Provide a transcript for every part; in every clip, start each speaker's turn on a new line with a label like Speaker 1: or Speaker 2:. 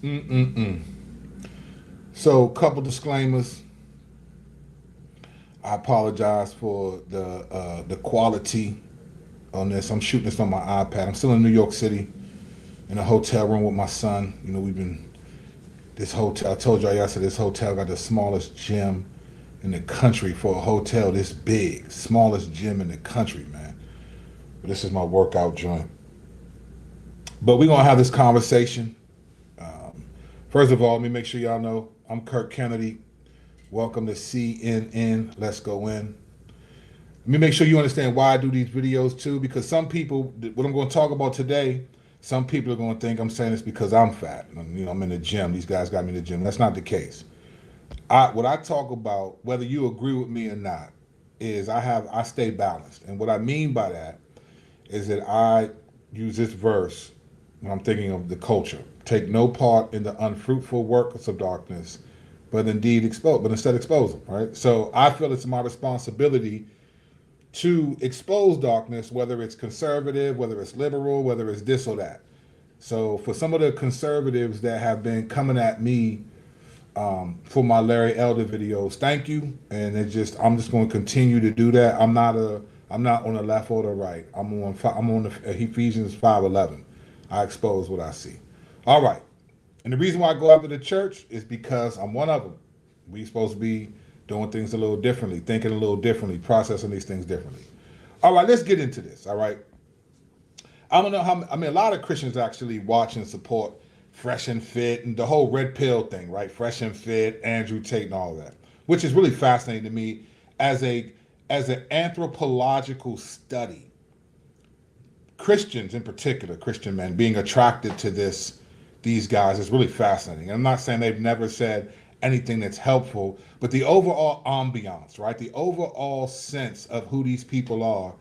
Speaker 1: Mm-mm-mm. So, couple disclaimers. I apologize for the quality on this. I'm shooting this on my iPad. I'm still in New York City in a hotel room with my son. You know, we've been this hotel. I told y'all yesterday. This hotel got the smallest gym in the country for a hotel this big. Smallest gym in the country, man. But this is my workout joint. But we're gonna have this conversation. Um, First of all, let me make sure y'all know I'm Kirk Kennedy. Welcome to CNN. Let's go in. Let me make sure you understand why I do these videos too, because some people, what I'm going to talk about today, some people are going to think I'm saying this because I'm fat. You know, I'm in the gym. These guys got me in the gym. That's not the case. What I talk about, whether you agree with me or not, is I stay balanced, and what I mean by that is that I use this verse when I'm thinking of the culture. Take no part in the unfruitful works of darkness, but instead expose them. Right. So I feel it's my responsibility to expose darkness, whether it's conservative, whether it's liberal, whether it's this or that. So for some of the conservatives that have been coming at me for my Larry Elder videos, thank you. And I'm just going to continue to do that. I'm not on the left or the right. I'm on the Ephesians 5:11. I expose what I see. All right. And the reason why I go after the church is because I'm one of them. We supposed to be doing things a little differently, thinking a little differently, processing these things differently. All right, let's get into this. All right. I don't know how, I mean, a lot of Christians actually watch and support Fresh and Fit and the whole red pill thing, right? Fresh and Fit, Andrew Tate, and all that, which is really fascinating to me as an anthropological study. Christians in particular, Christian men being attracted to these guys is really fascinating. And I'm not saying they've never said anything that's helpful, but the overall ambiance, right? The overall sense of who these people are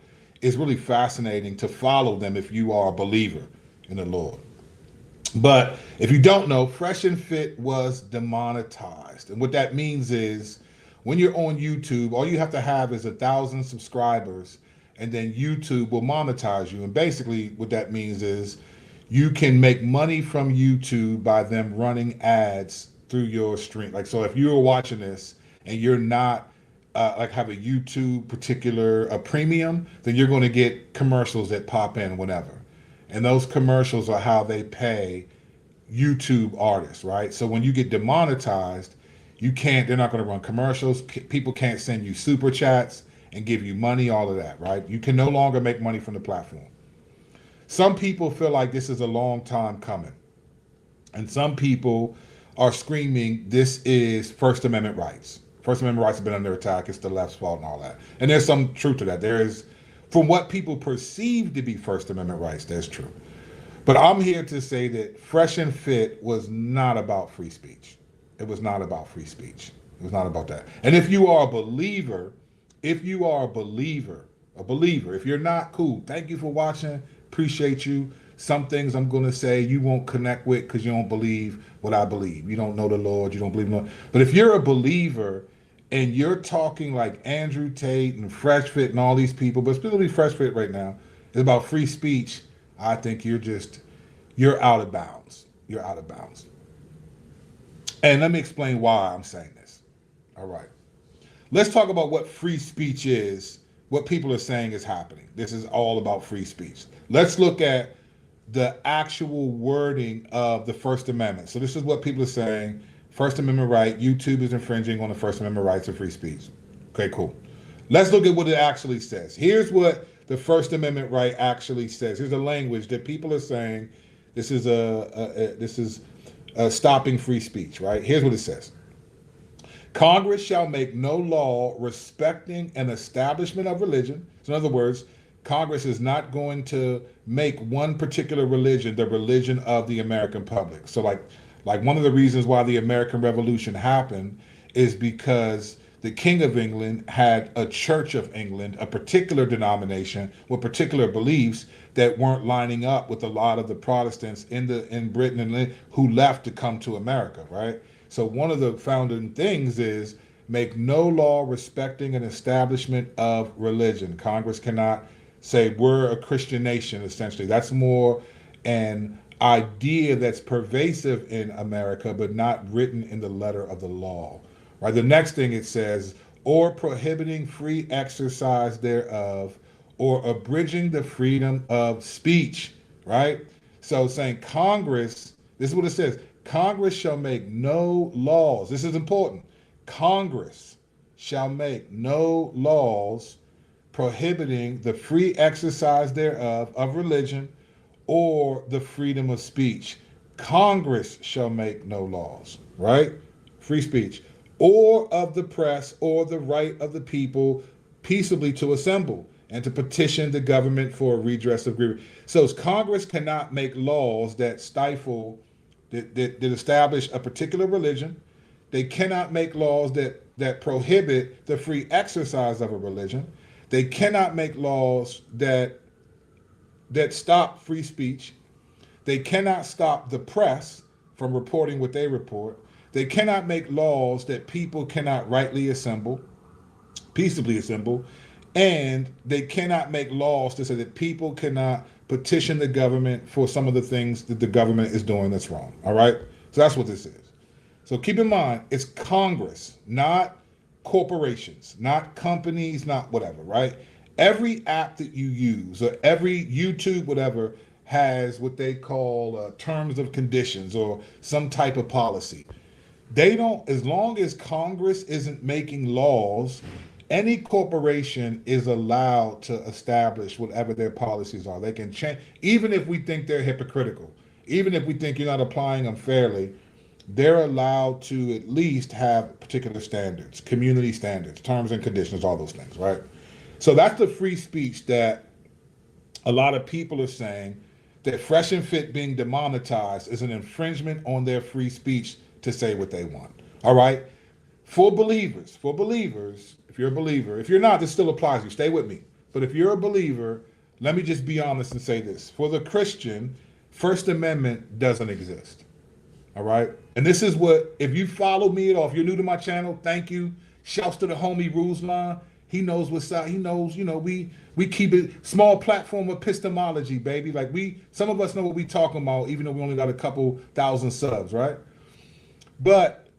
Speaker 1: is really fascinating to follow them if you are a believer in the Lord. But if you don't know, Fresh and Fit was demonetized. And what that means is when you're on YouTube, all you have to have is 1,000 subscribers, and then YouTube will monetize you. And basically, what that means is you can make money from YouTube by them running ads through your stream. Like, so if you're watching this and you're not like have a YouTube particular a premium, then you're going to get commercials that pop in whenever. And those commercials are how they pay YouTube artists, right? So when you get demonetized, they're not going to run commercials. People can't send you super chats and give you money, all of that, right? You can no longer make money from the platform. Some people feel like this is a long time coming. And some people are screaming, this is First Amendment rights. First Amendment rights have been under attack. It's the left's fault and all that. And there's some truth to that. There is, from what people perceive to be First Amendment rights, that's true. But I'm here to say that Fresh and Fit was not about free speech. It was not about free speech. It was not about that. And if you are a believer, if you're not, cool. Thank you for watching. Appreciate you. Some things I'm going to say you won't connect with because you don't believe what I believe. You don't know the Lord. You don't believe in the Lord. But if you're a believer and you're talking like Andrew Tate and Fresh Fit and all these people, but specifically Fresh Fit right now, is about free speech, I think you're out of bounds. You're out of bounds. And let me explain why I'm saying this. All right. Let's talk about what free speech is, what people are saying is happening. This is all about free speech. Let's look at the actual wording of the First Amendment. So this is what people are saying. First Amendment right, YouTube is infringing on the First Amendment rights of free speech. Okay, cool. Let's look at what it actually says. Here's what the First Amendment right actually says. Here's the language that people are saying. This is stopping free speech, right? Here's what it says. Congress shall make no law respecting an establishment of religion. So in other words, Congress is not going to make one particular religion the religion of the American public. So like one of the reasons why the American Revolution happened is because the King of England had a Church of England, a particular denomination with particular beliefs that weren't lining up with a lot of the Protestants in Britain and who left to come to America, right? So one of the founding things is make no law respecting an establishment of religion. Congress cannot say we're a Christian nation, essentially. That's more an idea that's pervasive in America, but not written in the letter of the law. Right. The next thing it says, or prohibiting free exercise thereof, or abridging the freedom of speech. Right. So saying Congress, this is what it says: Congress shall make no laws. This is important. Congress shall make no laws prohibiting the free exercise thereof of religion or the freedom of speech. Congress shall make no laws, right? Free speech, or of the press, or the right of the people peaceably to assemble and to petition the government for a redress of grievance. So Congress cannot make laws that stifle, that establish a particular religion. They cannot make laws that prohibit the free exercise of a religion. They cannot make laws that stop free speech. They cannot stop the press from reporting what they report. They cannot make laws that people cannot rightly assemble, peaceably assemble, and they cannot make laws to say that people cannot petition the government for some of the things that the government is doing that's wrong. All right? So that's what this is. So keep in mind, it's Congress, not corporations, not companies, not whatever, right? Every app that you use, or every YouTube, whatever, has what they call terms of conditions or some type of policy. They don't, as long as Congress isn't making laws, any corporation is allowed to establish whatever their policies are. They can change, even if we think they're hypocritical, even if we think you're not applying them fairly, they're allowed to at least have particular standards, community standards, terms and conditions, all those things, right? So that's the free speech that a lot of people are saying that Fresh and Fit being demonetized is an infringement on their free speech to say what they want. All right? For believers, if you're a believer, if you're not, this still applies to you. Stay with me. But if you're a believer, let me just be honest and say this. For the Christian, First Amendment doesn't exist. All right? And this is what, if you follow me at all, if you're new to my channel, thank you. Shouts to the homie Ruslan. He knows what's up. He knows, we keep it small platform epistemology, baby. Like some of us know what we talking about, even though we only got a couple thousand subs, right? But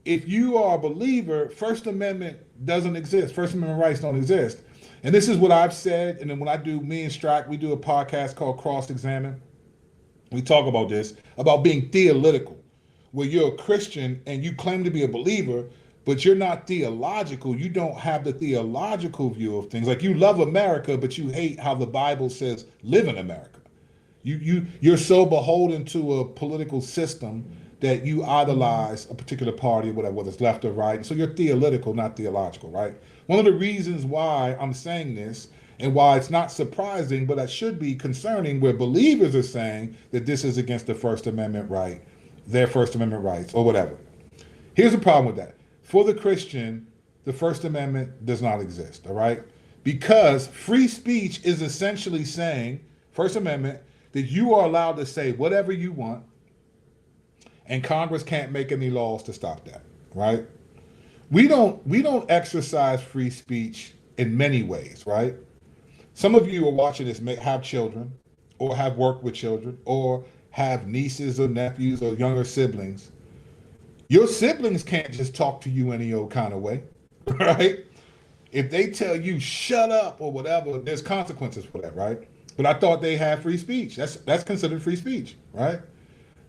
Speaker 1: if you are a believer, First Amendment doesn't exist. First Amendment rights don't exist. And this is what I've said. And then when I do, me and Strack, we do a podcast called Cross Examine. We talk about this, about being theological, where you're a Christian and you claim to be a believer, but you're not theological. You don't have the theological view of things. Like you love America, but you hate how the Bible says live in America. You're so beholden to a political system that you idolize a particular party, whatever, whether it's left or right. So you're theological, not theological, right? One of the reasons why I'm saying this and why it's not surprising, but that should be concerning, where believers are saying that this is against the First Amendment right, their First Amendment rights, or whatever. Here's the problem with that. For the Christian, the First Amendment does not exist, all right? Because free speech is essentially saying, First Amendment, that you are allowed to say whatever you want, and Congress can't make any laws to stop that, right? We don't exercise free speech in many ways, right? Some of you are watching this may have children, or have worked with children, or have nieces or nephews or younger siblings. Your siblings can't just talk to you any old kind of way, right? If they tell you shut up or whatever, there's consequences for that, right? But I thought they had free speech. That's considered free speech, right?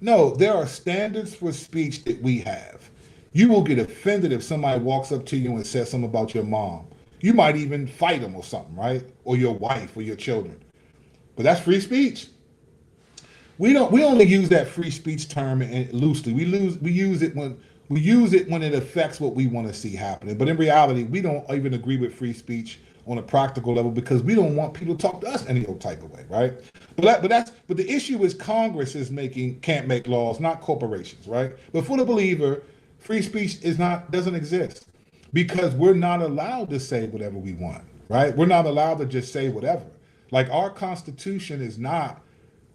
Speaker 1: No, there are standards for speech that we have. You will get offended if somebody walks up to you and says something about your mom. You might even fight them or something, right? Or your wife or your children. But that's free speech. We only use that free speech term loosely. We use it when it affects what we want to see happening. But in reality, we don't even agree with free speech on a practical level because we don't want people to talk to us any old type of way, right? But the issue is Congress can't make laws, not corporations, right? But for the believer, free speech doesn't exist because we're not allowed to say whatever we want, right? We're not allowed to just say whatever. Like our Constitution is not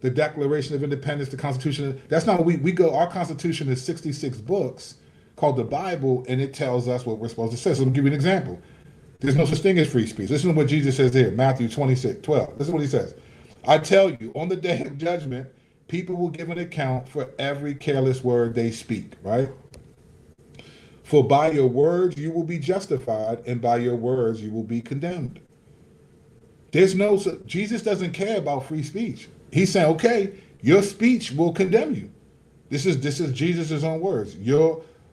Speaker 1: the Declaration of Independence, the Constitution. That's not what we go. Our Constitution is 66 books called the Bible, and it tells us what we're supposed to say. So let me give you an example. There's no such thing as free speech. Listen to what Jesus says here, Matthew 26:12. This is what he says. I tell you, on the day of judgment, people will give an account for every careless word they speak, right? For by your words you will be justified, and by your words you will be condemned. There's no, Jesus doesn't care about free speech. He's saying, okay, your speech will condemn you. This is Jesus' own words.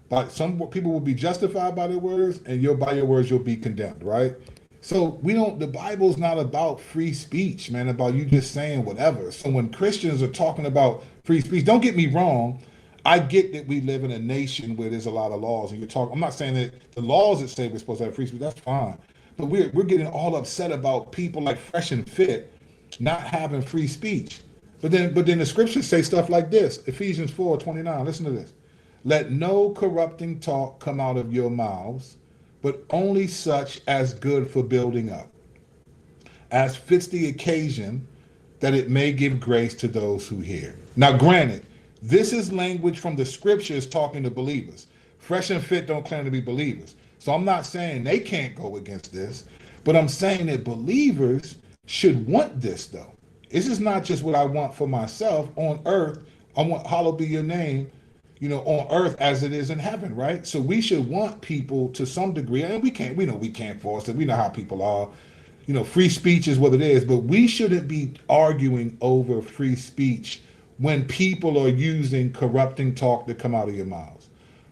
Speaker 1: By some people will be justified by their words, and by your words you'll be condemned, right? So the Bible's not about free speech, man, about you just saying whatever. So when Christians are talking about free speech, don't get me wrong, I get that we live in a nation where there's a lot of laws, and I'm not saying that the laws that say we're supposed to have free speech, that's fine. But we're getting all upset about people like Fresh and Fit not having free speech. But then the scriptures say stuff like this. Ephesians 4:29. Listen to this. Let no corrupting talk come out of your mouths, but only such as good for building up, as fits the occasion, that it may give grace to those who hear. Now, granted, this is language from the scriptures talking to believers. Fresh and Fit don't claim to be believers. So I'm not saying they can't go against this, but I'm saying that believers should want this, though. This is not just what I want for myself on earth. I want, hallowed be your name, on earth as it is in heaven, right? So we should want people to some degree, and we know we can't force it. We know how people are. Free speech is what it is, but we shouldn't be arguing over free speech when people are using corrupting talk to come out of your mouths.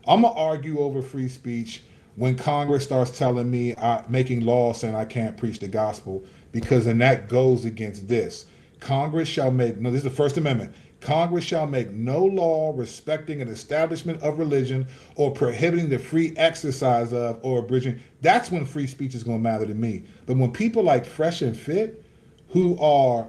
Speaker 1: I'm going to argue over free speech when Congress starts telling me, making laws saying I can't preach the gospel, because then that goes against this. This is the First Amendment. Congress shall make no law respecting an establishment of religion or prohibiting the free exercise of or abridging. That's when free speech is going to matter to me. But when people like Fresh and Fit, who are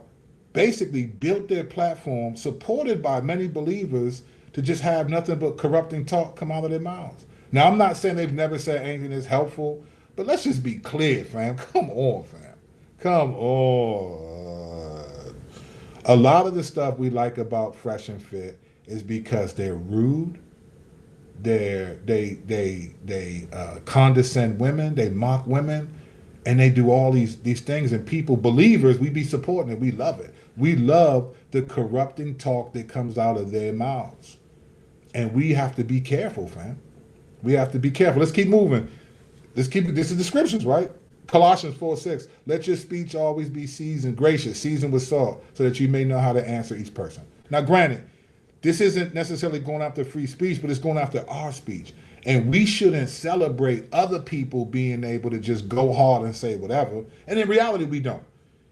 Speaker 1: basically built their platform, supported by many believers, to just have nothing but corrupting talk come out of their mouths. Now, I'm not saying they've never said anything that's helpful, but let's just be clear, fam. Come on, fam. Come on. A lot of the stuff we like about Fresh and Fit is because they're rude, they condescend women, they mock women, and they do all these things. And people, believers, we be supporting it. We love it. We love the corrupting talk that comes out of their mouths. And we have to be careful, fam. We have to be careful. Let's keep moving. This is the scriptures, right? Colossians 4:6. Let your speech always be seasoned, gracious, seasoned with salt, so that you may know how to answer each person. Now, granted, this isn't necessarily going after free speech, but it's going after our speech. And we shouldn't celebrate other people being able to just go hard and say whatever. And in reality, we don't.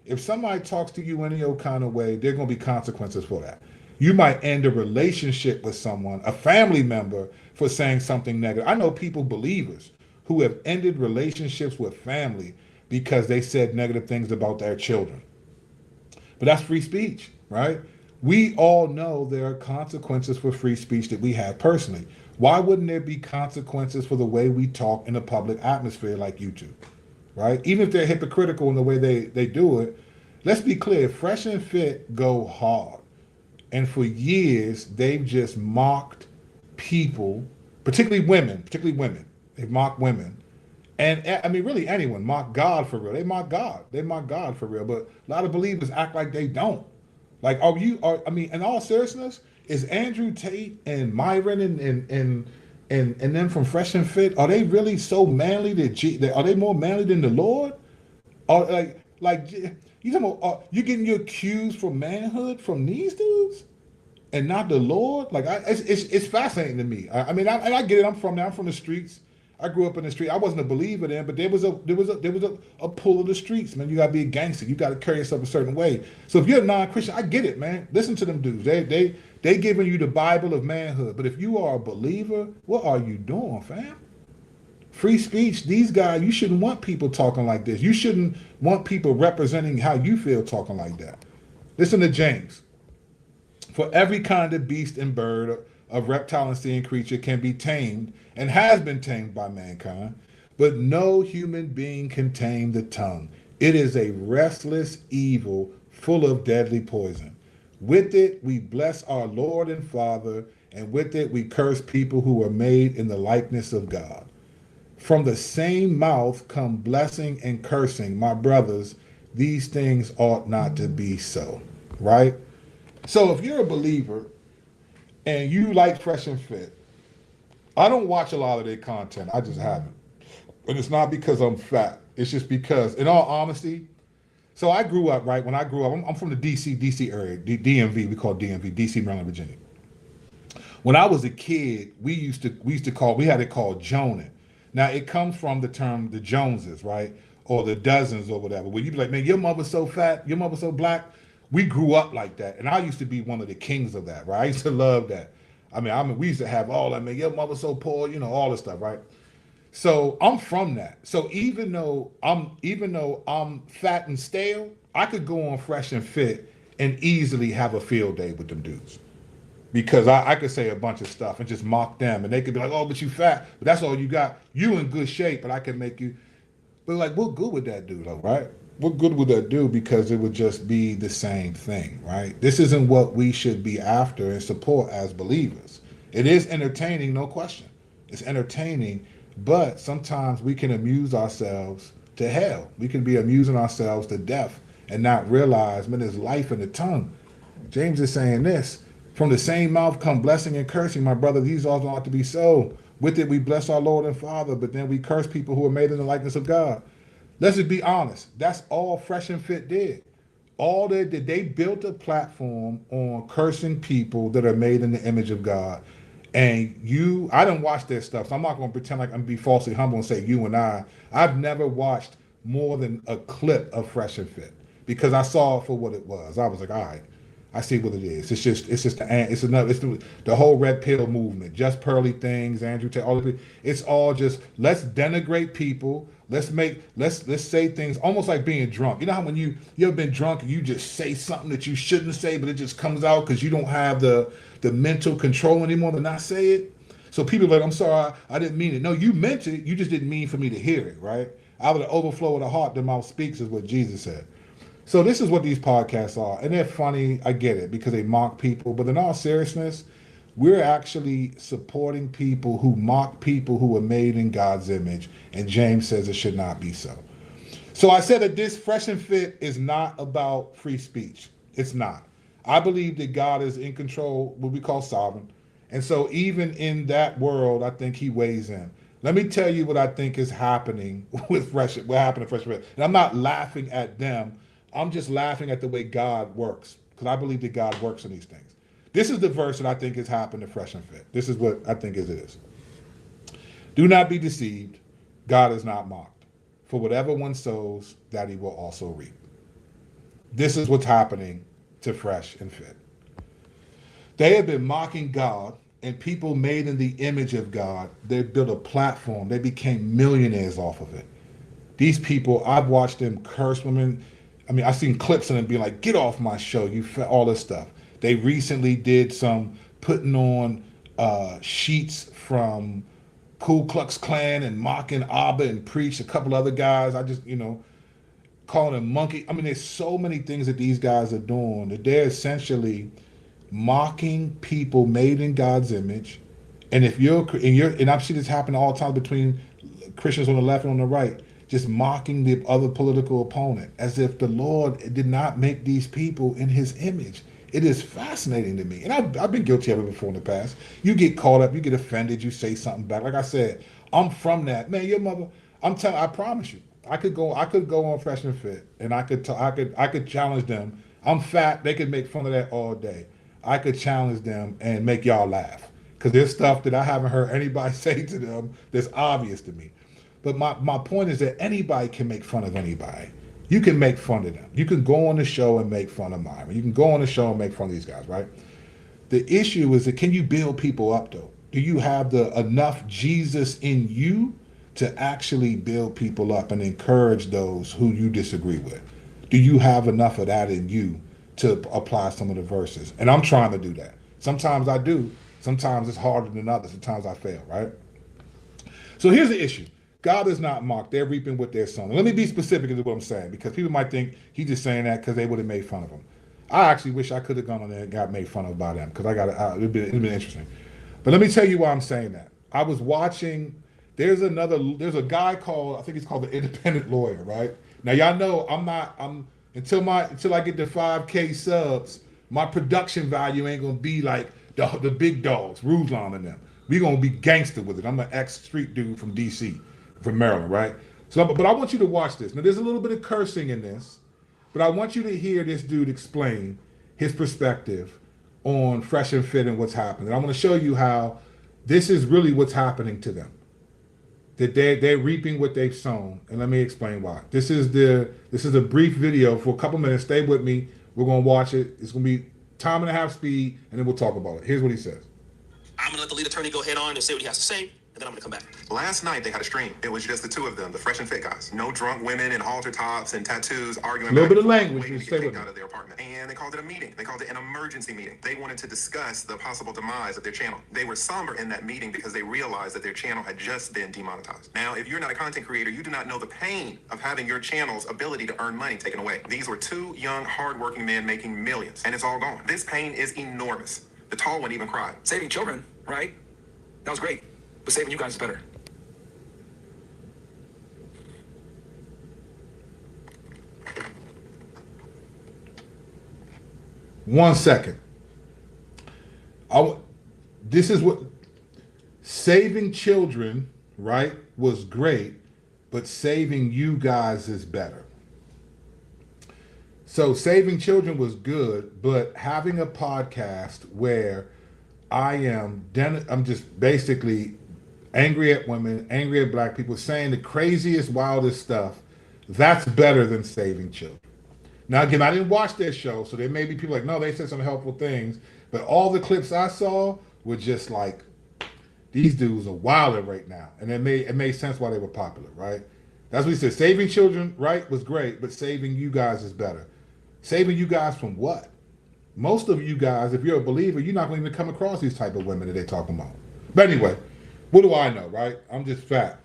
Speaker 1: If somebody talks to you any old kind of way, there are going to be consequences for that. You might end a relationship with someone, a family member, for saying something negative. I know people, believers, who have ended relationships with family because they said negative things about their children. But that's free speech, right? We all know there are consequences for free speech that we have personally. Why wouldn't there be consequences for the way we talk in a public atmosphere like YouTube, right? Even if they're hypocritical in the way they do it, let's be clear, Fresh and Fit go hard. And for years, they've just mocked people, particularly women. They mock women. And I mean, really anyone, mock God for real. They mock God. They mock God for real. But a lot of believers act like they don't. Like, in all seriousness, is Andrew Tate and Myron and them from Fresh and Fit, are they really so manly are they more manly than the Lord? Or you talking about, you getting your cues for manhood from these dudes and not the Lord? Like, it's fascinating to me. I get it. I'm from the streets. I grew up in the street. I wasn't a believer then, but there was a pull of the streets, man. You gotta be a gangster. You gotta carry yourself a certain way. So if you're a non-Christian, I get it, man. Listen to them dudes. They giving you the Bible of manhood. But if you are a believer, what are you doing, fam? Free speech, these guys, you shouldn't want people talking like this. You shouldn't want people representing how you feel talking like that. Listen to James. For every kind of beast and bird, of reptile and sea and creature can be tamed and has been tamed by mankind, but no human being can tame the tongue. It is a restless evil full of deadly poison. With it, we bless our Lord and Father, and with it, we curse people who are made in the likeness of God. From the same mouth come blessing and cursing. My brothers, these things ought not to be so, right? So if you're a believer and you like Fresh and Fit, I don't watch a lot of their content. I just haven't. And it's not because I'm fat. It's just because, in all honesty, so I grew up, right? When I grew up, I'm from the DC area, DMV, we call DMV, DC, Maryland, Virginia. When I was a kid, we had it called Joning. Now it comes from the term the Joneses, right? Or the dozens or whatever. Where you be like, man, your mother's so fat, your mother's so black. We grew up like that. And I used to be one of the kings of that, right? I used to love that. I mean, we used to have all that, man, your mother's so poor, all this stuff, right? So I'm from that. So even though I'm fat and stale, I could go on Fresh and Fit and easily have a field day with them dudes. Because I could say a bunch of stuff and just mock them, and they could be like, "Oh, but you fat, but that's all you got. You in good shape, but I can make you." But like, what good would that do, though, right? What good would that do? Because it would just be the same thing, right? This isn't what we should be after and support as believers. It is entertaining, no question. It's entertaining, but sometimes we can amuse ourselves to hell. We can be amusing ourselves to death and not realize, man, there's life in the tongue. James is saying this. From the same mouth come blessing and cursing, my brother. These also ought to be so. With it we bless our Lord and Father, but then we curse people who are made in the likeness of God. Let's just be honest. That's all Fresh and Fit did. All they did, they built a platform on cursing people that are made in the image of God. And I didn't watch their stuff, so I'm not going to pretend like I'm going to be falsely humble and say you and I. I've never watched more than a clip of Fresh and Fit because I saw it for what it was. I was like, all right, I see what it is. It's the whole red pill movement, just pearly things, Andrew Tate, all of it. It's all just let's denigrate people. Let's say things almost like being drunk. You know how when you ever been drunk and you just say something that you shouldn't say, but it just comes out because you don't have the mental control anymore to not say it. So people are like, I'm sorry, I didn't mean it. No, you meant it. You just didn't mean for me to hear it, right? Out of the overflow of the heart, the mouth speaks is what Jesus said. So this is what these podcasts are. And they're funny, I get it, because they mock people. But in all seriousness, we're actually supporting people who mock people who are made in God's image. And James says it should not be so. So I said that this Fresh and Fit is not about free speech. It's not. I believe that God is in control, what we call sovereign. And so even in that world, I think he weighs in. Let me tell you what I think is happening with what happened to Fresh and Fit. And I'm not laughing at them. I'm just laughing at the way God works, because I believe that God works in these things. This is the verse that I think has happened to Fresh and Fit. This is what I think it is. Do not be deceived. God is not mocked. For whatever one sows, that he will also reap. This is what's happening to Fresh and Fit. They have been mocking God, and people made in the image of God, they built a platform. They became millionaires off of it. These people, I've watched them curse women. I've seen clips of them being like, get off my show, all this stuff. They recently did some putting on sheets from Ku Klux Klan and mocking Abba and Preach, a couple other guys. I just, calling them monkey. There's so many things that these guys are doing that they're essentially mocking people made in God's image. And and I've seen this happen all the time between Christians on the left and on the right, just mocking the other political opponent as if the Lord did not make these people in his image. It is fascinating to me. And I've been guilty of it before in the past. You get caught up, you get offended, you say something back. Like I said, I'm from that. Man, your mother, I promise you, I could go on Fresh and Fit and I could challenge them. I'm fat, they could make fun of that all day. I could challenge them and make y'all laugh. Because there's stuff that I haven't heard anybody say to them that's obvious to me. But my point is that anybody can make fun of anybody. You can make fun of them. You can go on the show and make fun of Myra. You can go on the show and make fun of these guys, right? The issue is that can you build people up, though? Do you have enough Jesus in you to actually build people up and encourage those who you disagree with? Do you have enough of that in you to apply some of the verses? And I'm trying to do that. Sometimes I do. Sometimes it's harder than others. Sometimes I fail, right? So here's the issue. God is not mocked. They're reaping what they're sowing. Let me be specific in what I'm saying, because people might think he's just saying that because they would have made fun of him. I actually wish I could have gone on there and got made fun of by them, because it'd been interesting. But let me tell you why I'm saying that. I was watching. There's a guy called, I think he's called the Independent Lawyer, right? Now y'all know until I get to 5K subs, My production value ain't gonna be like the big dogs, Ruslan and them. We gonna be gangster with it. I'm an ex-street dude from DC, from Maryland, right? So, but I want you to watch this. Now, there's a little bit of cursing in this, but I want you to hear this dude explain his perspective on Fresh and Fit and what's happening. And I want to show you how this is really what's happening to them. That they're reaping what they've sown. And let me explain why. This is a brief video for a couple minutes. Stay with me. We're gonna watch it. It's gonna be time and a half speed, and then we'll talk about it. Here's what he says.
Speaker 2: I'm going to let the lead attorney go head on and say what he has to say, and then I'm going to come back.
Speaker 3: Last night, they had a stream. It was just the two of them, the Fresh and Fit guys. No drunk women in halter tops and tattoos arguing.
Speaker 1: A little bit of language.
Speaker 3: To get kicked out of their apartment. And they called it a meeting. They called it an emergency meeting. They wanted to discuss the possible demise of their channel. They were somber in that meeting because they realized that their channel had just been demonetized. Now, if you're not a content creator, you do not know the pain of having your channel's ability to earn money taken away. These were two young, hardworking men making millions, and it's all gone. This pain is enormous. The tall one even cried.
Speaker 2: Saving children, right? That was great, but saving you guys is better.
Speaker 1: One second. This is what saving children, right, was great, but saving you guys is better. So saving children was good, but having a podcast where I'm just basically angry at women, angry at black people, saying the craziest, wildest stuff, that's better than saving children. Now, again, I didn't watch their show, so there may be people like, no, they said some helpful things, but all the clips I saw were just like, these dudes are wilding right now. And it made sense why they were popular, right? That's what he said. Saving children, right, was great, but saving you guys is better. Saving you guys from what? Most of you guys, if you're a believer, you're not going to even come across these type of women that they're talking about. But anyway, what do I know, right? I'm just fat.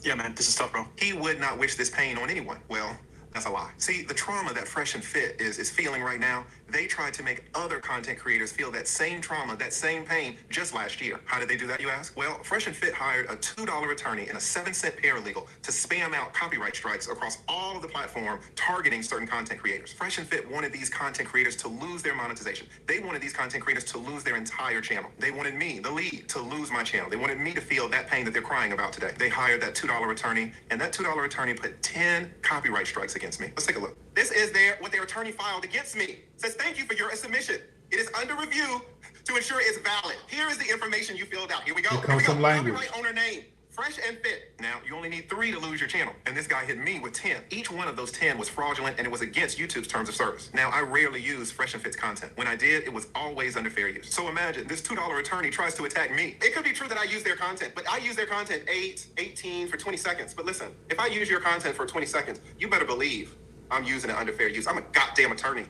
Speaker 2: Yeah, man, this is tough, bro.
Speaker 3: He would not wish this pain on anyone. Well, that's a lie. See, the trauma that Fresh and Fit is feeling right now, they tried to make other content creators feel that same trauma, that same pain just last year. How did they do that, you ask? Well, Fresh and Fit hired a $2 attorney and a 7-cent paralegal to spam out copyright strikes across all of the platform targeting certain content creators. Fresh and Fit wanted these content creators to lose their monetization. They wanted these content creators to lose their entire channel. They wanted me, the lead, to lose my channel. They wanted me to feel that pain that they're crying about today. They hired that $2 attorney, and that $2 attorney put 10 copyright strikes against me. Let's take a look. This is what their attorney filed against me. It says, thank you for your submission. It is under review to ensure it's valid. Here is the information you filled out. Here we go.
Speaker 1: Here comes some language.
Speaker 3: Copyright owner name, Fresh and Fit. Now, you only need 3 to lose your channel. And this guy hit me with 10. Each one of those 10 was fraudulent, and it was against YouTube's terms of service. Now, I rarely use Fresh and Fit's content. When I did, it was always under fair use. So imagine this $2 attorney tries to attack me. It could be true that I use their content, but I use their content 18 for 20 seconds. But listen, if I use your content for 20 seconds, you better believe I'm using it under fair use. I'm a goddamn attorney.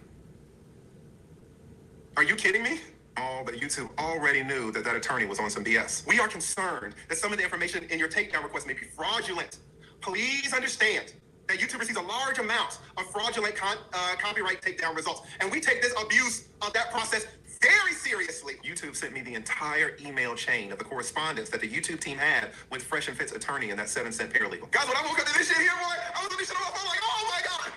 Speaker 3: Are you kidding me? Oh, but YouTube already knew that attorney was on some BS. We are concerned that some of the information in your takedown request may be fraudulent. Please understand that YouTube receives a large amount of fraudulent copyright takedown results, and we take this abuse of that process very seriously. YouTube sent me the entire email chain of the correspondence that the YouTube team had with Fresh and Fit's attorney and that 7-cent paralegal. Guys, when I woke up to this shit here, boy, I was on this shit on my phone like, oh my God.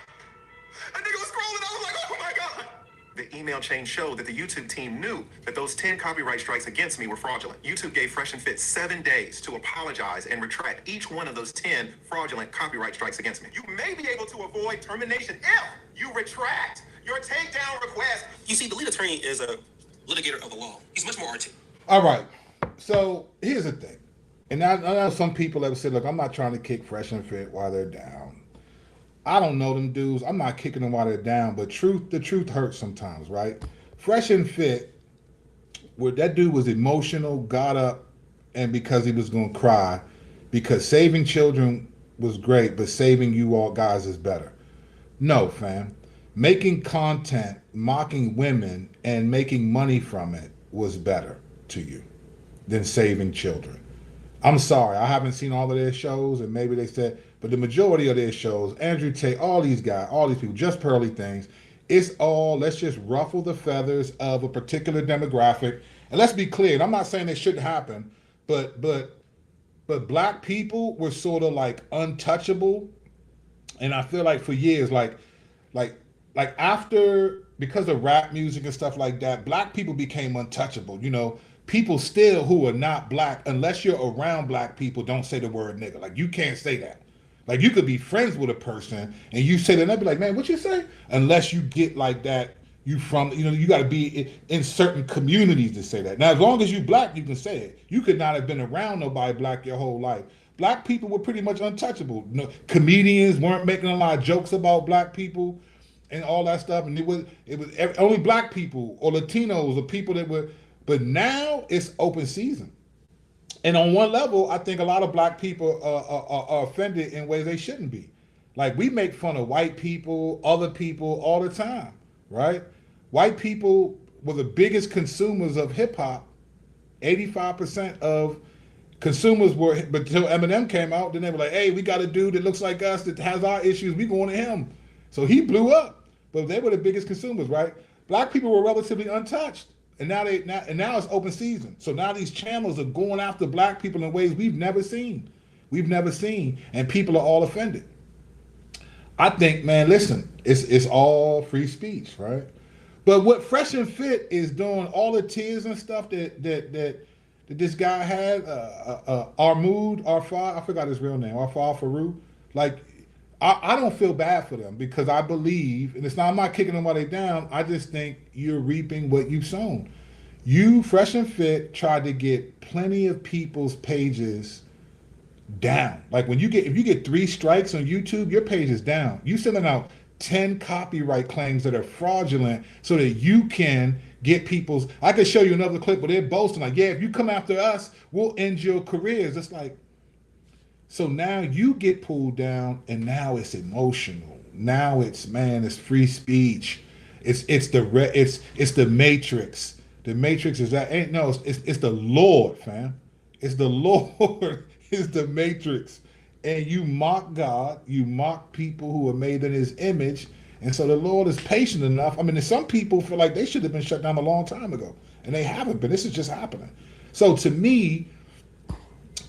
Speaker 3: A nigga was scrolling, I was like, oh my God. The email chain showed that the YouTube team knew that those 10 copyright strikes against me were fraudulent. YouTube gave Fresh and Fit 7 days to apologize and retract each one of those 10 fraudulent copyright strikes against me. You may be able to avoid termination if you retract your takedown request.
Speaker 2: You see, the lead attorney is a litigator of the law. He's much more articulate.
Speaker 1: All right. So here's the thing. And I know some people have said, look, I'm not trying to kick Fresh and Fit while they're down. I don't know them dudes. I'm not kicking them while they're down, but the truth hurts sometimes, right? Fresh and Fit, where that dude was emotional, got up, and because he was going to cry, because saving children was great, but saving you all guys is better. No, fam. Making content, mocking women, and making money from it was better to you than saving children. I'm sorry, I haven't seen all of their shows, and maybe they said, but the majority of their shows, Andrew Tate, all these guys, all these people, just pearly things, it's all, let's just ruffle the feathers of a particular demographic. And let's be clear, and I'm not saying it shouldn't happen, but black people were sort of like untouchable. And I feel like for years, like like like after, because of rap music and stuff like that, black people became untouchable. You know, people still who are not black, unless you're around black people, don't say the word nigga. Like you can't say that. Like you could be friends with a person and you say that, and they'll be like, man, what you say? Unless you get like that, you from, you know, you got to be in certain communities to say that. Now, as long as you black, you can say it. You could not have been around nobody black your whole life. Black people were pretty much untouchable. No, comedians weren't making a lot of jokes about black people and all that stuff. And only black people or Latinos or people that were. But now it's open season. And on one level, I think a lot of black people are offended in ways they shouldn't be. Like we make fun of white people, other people all the time, right? White people were the biggest consumers of hip hop. 85% of consumers were, but until Eminem came out, then they were like, hey, we got a dude that looks like us that has our issues. We going to him. So he blew up. But they were the biggest consumers, right? Black people were relatively untouched. And now it's open season. So now these channels are going after black people in ways we've never seen. We've never seen. And people are all offended. I think, man, listen, it's all free speech, right? But what Fresh and Fit is doing, all the tears and stuff that this guy had, Arfad, I forgot his real name, Arfad Farouk, like, I don't feel bad for them because I believe, and I'm not kicking them while they down, I just think you're reaping what you've sown. You, Fresh and Fit, tried to get plenty of people's pages down. Like if you get 3 strikes on YouTube, your page is down. You sending out 10 copyright claims that are fraudulent so that you can get people's. I could show you another clip where they're boasting like, yeah, if you come after us, we'll end your careers. It's like, so now you get pulled down, and now it's emotional. Now it's, man, it's free speech. It's the Matrix. The Matrix is that ain't no. It's the Lord, fam. It's the Lord. It's the Matrix. And you mock God. You mock people who are made in His image. And so the Lord is patient enough. I mean, some people feel like they should have been shut down a long time ago, and they haven't been. This is just happening. So to me,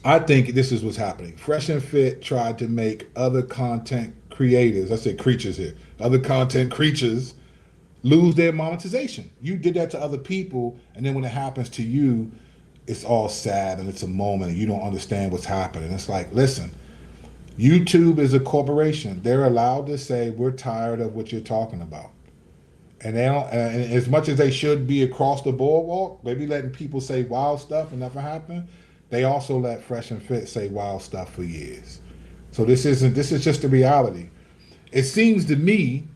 Speaker 1: I think this is what's happening. Fresh and Fit tried to make other content creators, I said creatures here, other content creatures lose their monetization. You did that to other people, and then when it happens to you, it's all sad and it's a moment and you don't understand what's happening. It's like, listen, YouTube is a corporation. They're allowed to say, we're tired of what you're talking about. And they don't, and as much as they should be across the boardwalk, maybe letting people say wild stuff and nothing happen, they also let Fresh and Fit say wild stuff for years. So this is just the reality. It seems to me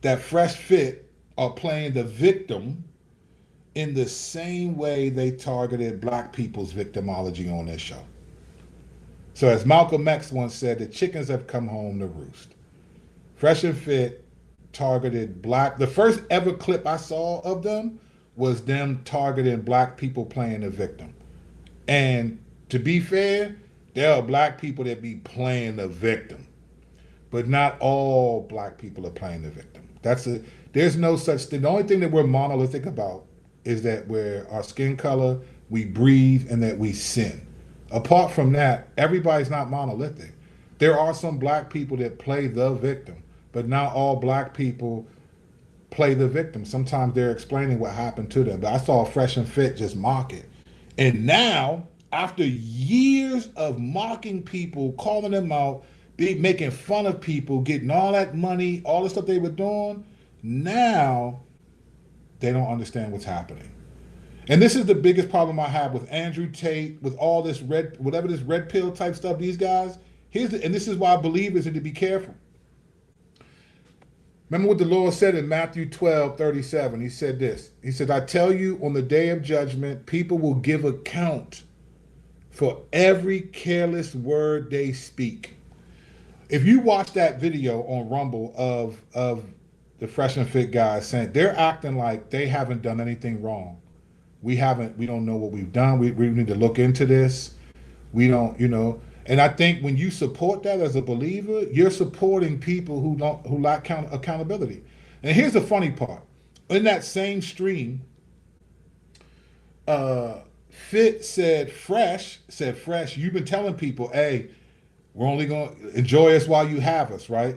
Speaker 1: that Fresh Fit are playing the victim in the same way they targeted black people's victimology on their show. So as Malcolm X once said, the chickens have come home to roost. Fresh and Fit targeted black. The first ever clip I saw of them was them targeting black people playing the victim. And to be fair, there are black people that be playing the victim, but not all black people are playing the victim. There's no such thing. The only thing that we're monolithic about is that we're our skin color, we breathe, and that we sin. Apart from that, everybody's not monolithic. There are some black people that play the victim, but not all black people play the victim. Sometimes they're explaining what happened to them. But I saw Fresh and Fit just mock it. And now, after years of mocking people, calling them out, making fun of people, getting all that money, all the stuff they were doing, now they don't understand what's happening. And this is the biggest problem I have with Andrew Tate, with all this whatever this red pill type stuff, these guys. And this is why believers need to be careful. Remember what the Lord said in Matthew 12:37. He said this. He said, I tell you, on the day of judgment, people will give account for every careless word they speak. If you watch that video on Rumble of the Fresh and Fit guys saying they're acting like they haven't done anything wrong. We don't know what we've done. We need to look into this. We don't, and I think when you support that as a believer, you're supporting people who lack accountability. And here's the funny part. In that same stream, Fit said, Fresh, you've been telling people, hey, we're only going to enjoy us while you have us, right?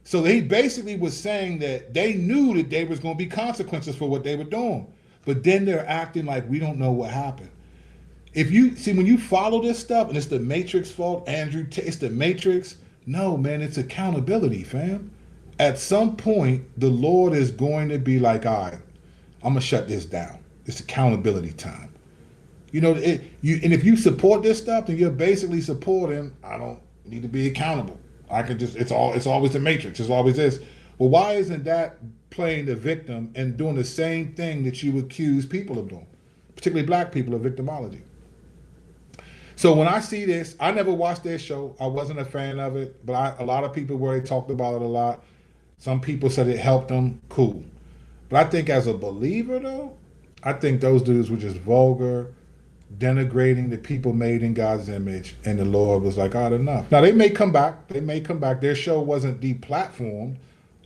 Speaker 1: So he basically was saying that they knew that there was going to be consequences for what they were doing, but then they're acting like we don't know what happened. If you see, when you follow this stuff, and it's the Matrix fault, Andrew, it's the Matrix. No, man, it's accountability, fam. At some point, the Lord is going to be like, all right, I'm gonna shut this down. It's accountability time. You know, and if you support this stuff, then you're basically supporting, I don't need to be accountable. I can just, it's always the Matrix. It's always this. Well, why isn't that playing the victim and doing the same thing that you accuse people of doing, particularly black people, of victimology? So when I see this, I never watched their show. I wasn't a fan of it, but a lot of people were, they talked about it a lot. Some people said it helped them. Cool. But I think as a believer, though, I think those dudes were just vulgar, denigrating the people made in God's image, and the Lord was like, all right, enough. Now, they may come back. They may come back. Their show wasn't deplatformed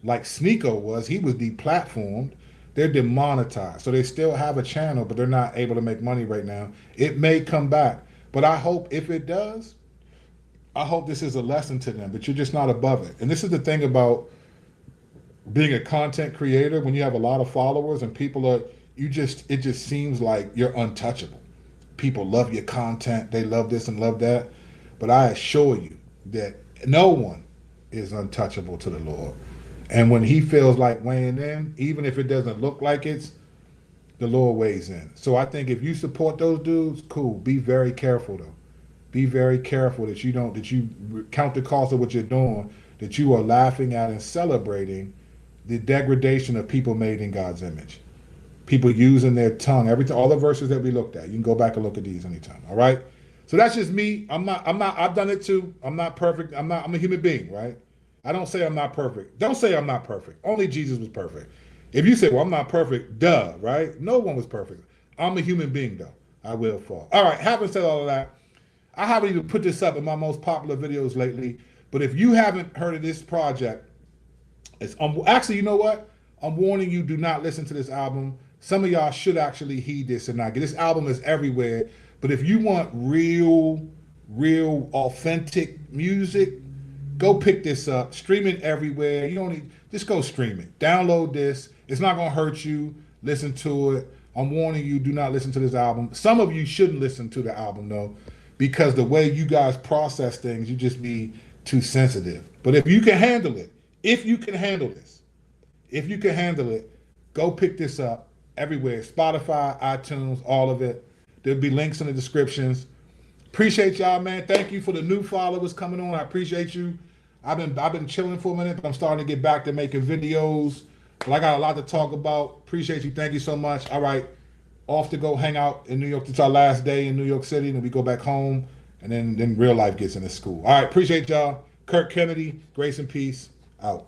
Speaker 1: like Sneeko was. He was deplatformed. They're demonetized. So they still have a channel, but they're not able to make money right now. It may come back. But I hope if it does, I hope this is a lesson to them, but you're just not above it. And this is the thing about being a content creator. When you have a lot of followers and people are, it just seems like you're untouchable. People love your content. They love this and love that. But I assure you that no one is untouchable to the Lord. And when he feels like weighing in, even if it doesn't look like it's, the Lord weighs in. So I think if you support those dudes, cool. Be very careful though. Be very careful that you count the cost of what you're doing, that you are laughing at and celebrating the degradation of people made in God's image. People using their tongue, all the verses that we looked at. You can go back and look at these anytime. All right. So that's just me. I've done it too. I'm not perfect. I'm a human being, right? I don't say I'm not perfect. Don't say I'm not perfect. Only Jesus was perfect. If you say, well, I'm not perfect, duh, right? No one was perfect. I'm a human being, though. I will fall. All right, having said all of that, I haven't even put this up in my most popular videos lately, but if you haven't heard of this project, actually, you know what? I'm warning you, do not listen to this album. Some of y'all should actually heed this and not get. This album is everywhere, but if you want real, authentic music, go pick this up. Stream it everywhere. You don't need, just go stream it. Download this. It's not going to hurt you. Listen to it. I'm warning you, do not listen to this album. Some of you shouldn't listen to the album, though, because the way you guys process things, you just be too sensitive. But if you can handle it, if you can handle it, go pick this up everywhere. Spotify, iTunes, all of it. There'll be links in the descriptions. Appreciate y'all, man. Thank you for the new followers coming on. I appreciate you. I've been chilling for a minute, but I'm starting to get back to making videos. But I got a lot to talk about. Appreciate you. Thank you so much. All right. Off to go hang out in New York. It's our last day in New York City. Then we go back home. And then real life gets into school. All right. Appreciate y'all. Kirk Kennedy. Grace and peace. Out.